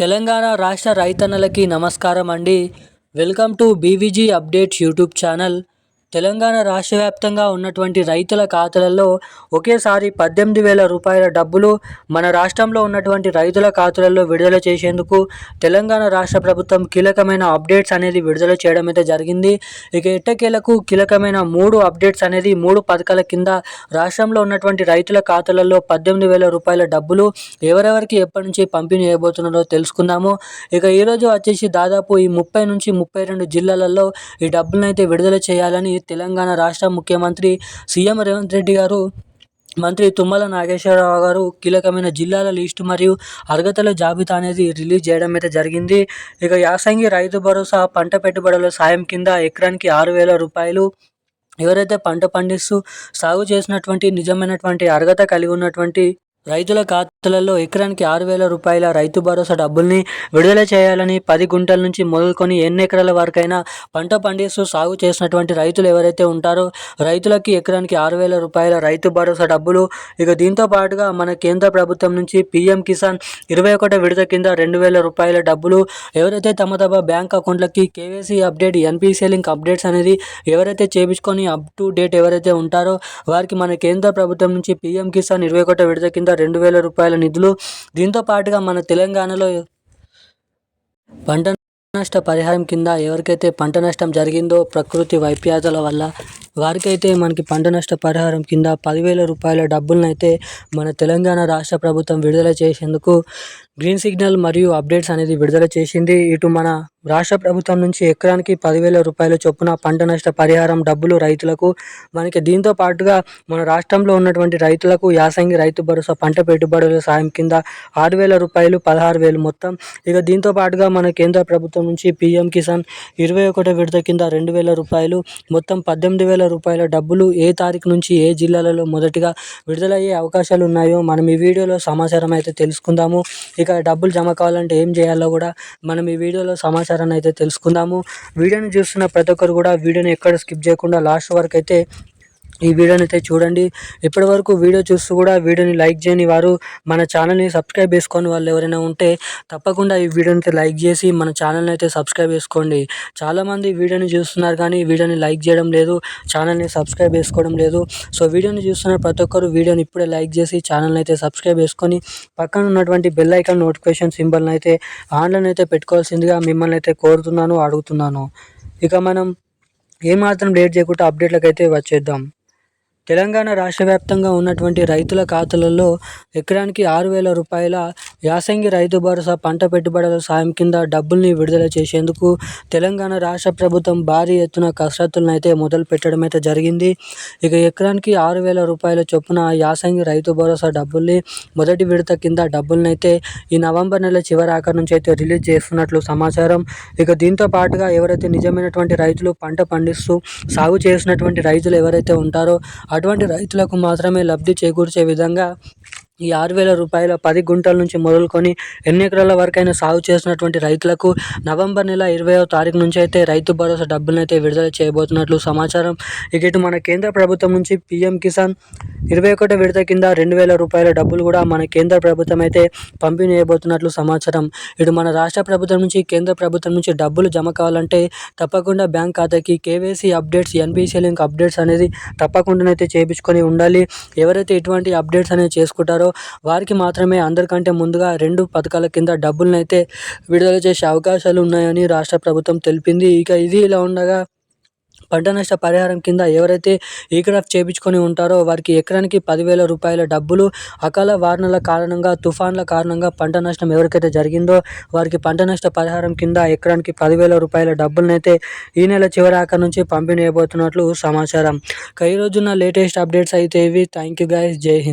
తెలంగాణ రాష్ట్ర రైతన్నలకి నమస్కారం అండి. Welcome to BVG updates YouTube channel. Telangana రాష్ట్ర వ్యాప్తంగా ఉన్నటువంటి రైతుల ఖాతాలలో ఒకేసారి 18,000 రూపాయల డబ్బులు మన రాష్ట్రంలో ఉన్నటువంటి రైతుల ఖాతాలలో విడుదల చేసేందుకు తెలంగాణ రాష్ట్ర ప్రభుత్వం కీలకమైన అప్డేట్స్ అనేది విడుదల చేయడం అయితే జరిగింది. ఇక ఎట్టకేలకు కీలకమైన 3 అప్డేట్స్ అనేది 3 పథకాల కింద రాష్ట్రంలో ఉన్నటువంటి రైతుల ఖాతాలలో 18,000 రూపాయల డబ్బులు ఎవరెవరికి ఎప్పటి నుంచి పంపిణీ చేయబోతున్నారో తెలుసుకుందాము. ఇక ఈరోజు వచ్చేసి దాదాపు ఈ 30 నుంచి 32 జిల్లాలలో ఈ డబ్బులను అయితే విడుదల చేయాలని తెలంగాణ రాష్ట్ర ముఖ్యమంత్రి సీఎం రేవంత్ రెడ్డి గారు, మంత్రి తుమ్మల నాగేశ్వరరావు గారు కీలకమైన జిల్లాల లిస్టు మరియు అర్హతల జాబితా అనేది రిలీజ్ చేయడం అయితే జరిగింది. ఇక యాసంగి రైతు భరోసా పంట పెట్టుబడుల సాయం కింద ఎకరానికి 6,000 రూపాయలు ఎవరైతే పంట పండిస్తూ సాగు చేసినటువంటి నిజమైనటువంటి అర్హత కలిగి ఉన్నటువంటి రైతుల ఖాతాలలో ఎకరానికి 6,000 రూపాయల రైతు భరోసా డబ్బుల్ని విడుదల చేయాలని, 10 గుంటల నుంచి మొదలుకొని ఎన్ని ఎకరాల వరకైనా పంట పండిస్తూ సాగు చేసినటువంటి రైతులు ఎవరైతే ఉంటారో రైతులకి ఎకరానికి 6,000 రూపాయల రైతు భరోసా డబ్బులు. ఇక దీంతో పాటుగా మన కేంద్ర ప్రభుత్వం నుంచి పీఎం కిసాన్ 21 విడత కింద 2,000 రూపాయల డబ్బులు ఎవరైతే తమ బ్యాంక్ అకౌంట్లకి KYC update, NPCI link updates అనేది ఎవరైతే చేయించుకొని అప్ టు డేట్ ఎవరైతే ఉంటారో వారికి మన కేంద్ర ప్రభుత్వం నుంచి పీఎం కిసాన్ 21 విడత కింద 2,000 రూపాయల నిధులు. దీంతో పాటుగా మన తెలంగాణలో పంట నష్ట పరిహారం కింద ఎవరికైతే పంట నష్టం జరిగిందో ప్రకృతి వైపరీత్యాల వల్ల వారికైతే మనకి పంట నష్ట పరిహారం కింద 10,000 రూపాయల డబ్బులను అయితే మన తెలంగాణ రాష్ట్ర ప్రభుత్వం విడుదల చేసేందుకు గ్రీన్ సిగ్నల్ మరియు అప్డేట్స్ అనేది విడుదల చేసింది. ఇటు మన రాష్ట్ర ప్రభుత్వం నుంచి ఎకరానికి 10,000 రూపాయల చొప్పున పంట నష్ట పరిహారం డబ్బులు రైతులకు మనకి. దీంతో పాటుగా మన రాష్ట్రంలో ఉన్నటువంటి రైతులకు యాసంగి రైతు భరోసా పంట పెట్టుబడుల సాయం కింద 6,000 రూపాయలు, 16,000 మొత్తం. ఇక దీంతో పాటుగా మన కేంద్ర ప్రభుత్వం నుంచి పీఎం కిసాన్ 21 విడత కింద 2,000 రూపాయలు మొత్తం 18,000 రూపాయల డబ్బులు ఏ తారీఖు నుంచి ఏ జిల్లాలలో మొదటిగా విడుదలయ్యే అవకాశాలు ఉన్నాయో మనం ఈ వీడియోలో సమాచారం అయితే తెలుసుకుందాము. ఇక డబ్బులు జమ కావాలంటే ఏం చేయాలో కూడా మనం ఈ వీడియోలో సమాచారాన్ని అయితే తెలుసుకుందాము. వీడియోని చూస్తున్న ప్రతి ఒక్కరు కూడా వీడియోని ఎక్కడ స్కిప్ చేయకుండా లాస్ట్ వరకు అయితే ఈ వీడియోని అయితే చూడండి. ఇప్పటి వరకు వీడియో చూస్తూ కూడా వీడియోని లైక్ చేయని వారు, మన ఛానల్ని సబ్స్క్రైబ్ చేసుకొని వాళ్ళు ఎవరైనా ఉంటే తప్పకుండా ఈ వీడియోని అయితే లైక్ చేసి మన ఛానల్ని అయితే సబ్స్క్రైబ్ చేసుకోండి. చాలామంది వీడియోని చూస్తున్నారు కానీ వీడియోని లైక్ చేయడం లేదు, ఛానల్ని సబ్స్క్రైబ్ చేసుకోవడం లేదు. సో వీడియోని చూస్తున్న ప్రతి ఒక్కరు వీడియోని ఇప్పుడే లైక్ చేసి ఛానల్ని అయితే సబ్స్క్రైబ్ చేసుకొని పక్కన ఉన్నటువంటి బెల్ ఐకాన్ నోటిఫికేషన్ సింబల్ని అయితే ఆన్లైన్ అయితే పెట్టుకోవాల్సిందిగా మిమ్మల్ని అయితే కోరుతున్నాను, అడుగుతున్నాను. ఇక మనం ఏమాత్రం లేట్ చేయకుండా అప్డేట్లకు అయితే వచ్చేద్దాం. తెలంగాణ రాష్ట్ర వ్యాప్తంగా ఉన్నటువంటి రైతుల ఖాతాలలో ఎకరానికి 6,000 రూపాయల యాసంగి రైతు భరోసా పంట పెట్టుబడుల సాయం కింద డబ్బుల్ని విడుదల చేసేందుకు తెలంగాణ రాష్ట్ర ప్రభుత్వం భారీ ఎత్తున కసరత్తులను అయితే మొదలు పెట్టడం అయితే జరిగింది. ఇక ఎకరానికి 6,000 రూపాయల చొప్పున యాసంగి రైతు భరోసా డబ్బుల్ని మొదటి విడత కింద డబ్బుల్ని అయితే ఈ నవంబర్ నెల చివరి ఆఖరి నుంచి అయితే రిలీజ్ చేస్తున్నట్లు సమాచారం. ఇక దీంతో పాటుగా ఎవరైతే నిజమైనటువంటి రైతులు పంట పండిస్తూ సాగు చేసినటువంటి రైతులు ఎవరైతే ఉంటారో అటువంటి రైతులకు మాత్రమే లబ్ధి చేకూర్చే విధంగా ఈ 6,000 రూపాయల 10 గుంటల నుంచి మొదలుకొని ఎన్ని ఎకరాల వరకైనా సాగు చేసినటువంటి రైతులకు నవంబర్ నెల 20వ తారీఖు నుంచి అయితే రైతు భరోసా డబ్బులను అయితే విడుదల చేయబోతున్నట్లు సమాచారం. ఇక ఇటు మన కేంద్ర ప్రభుత్వం నుంచి పీఎం కిసాన్ 21 విడత కింద 2,000 రూపాయల డబ్బులు కూడా మన కేంద్ర ప్రభుత్వం అయితే పంపిణీ చేయబోతున్నట్లు సమాచారం. ఇటు మన రాష్ట్ర ప్రభుత్వం నుంచి కేంద్ర ప్రభుత్వం నుంచి డబ్బులు జమ కావాలంటే తప్పకుండా బ్యాంక్ ఖాతాకి KYC updates, NPCI link updates అనేది తప్పకుండానైతే చేయించుకొని ఉండాలి. ఎవరైతే ఇటువంటి అప్డేట్స్ అనేది చేసుకుంటారో వారికి మాత్రమే అందరికంటే ముందుగా 2 పథకాల కింద డబ్బులను అయితే విడుదల చేసే అవకాశాలు ఉన్నాయని రాష్ట్ర ప్రభుత్వం తెలిపింది. ఇక ఇది ఇలా ఉండగా పంట నష్ట పరిహారం కింద ఎవరైతే ఈక్రాఫ్ట్ చేయించుకొని ఉంటారో వారికి ఎకరానికి 10,000 రూపాయల డబ్బులు. అకాల వారణల కారణంగా, తుఫాన్ల కారణంగా పంట నష్టం ఎవరికైతే జరిగిందో వారికి పంట నష్ట పరిహారం కింద ఎకరానికి 10,000 రూపాయల డబ్బులనైతే ఈ నెల చివరి ఆఖరి నుంచి పంపిణీ చేయబోతున్నట్లు సమాచారం. ఈ రోజున్న లేటెస్ట్ అప్డేట్స్ అయితే ఇవి. Thank you guys. జై హింద్.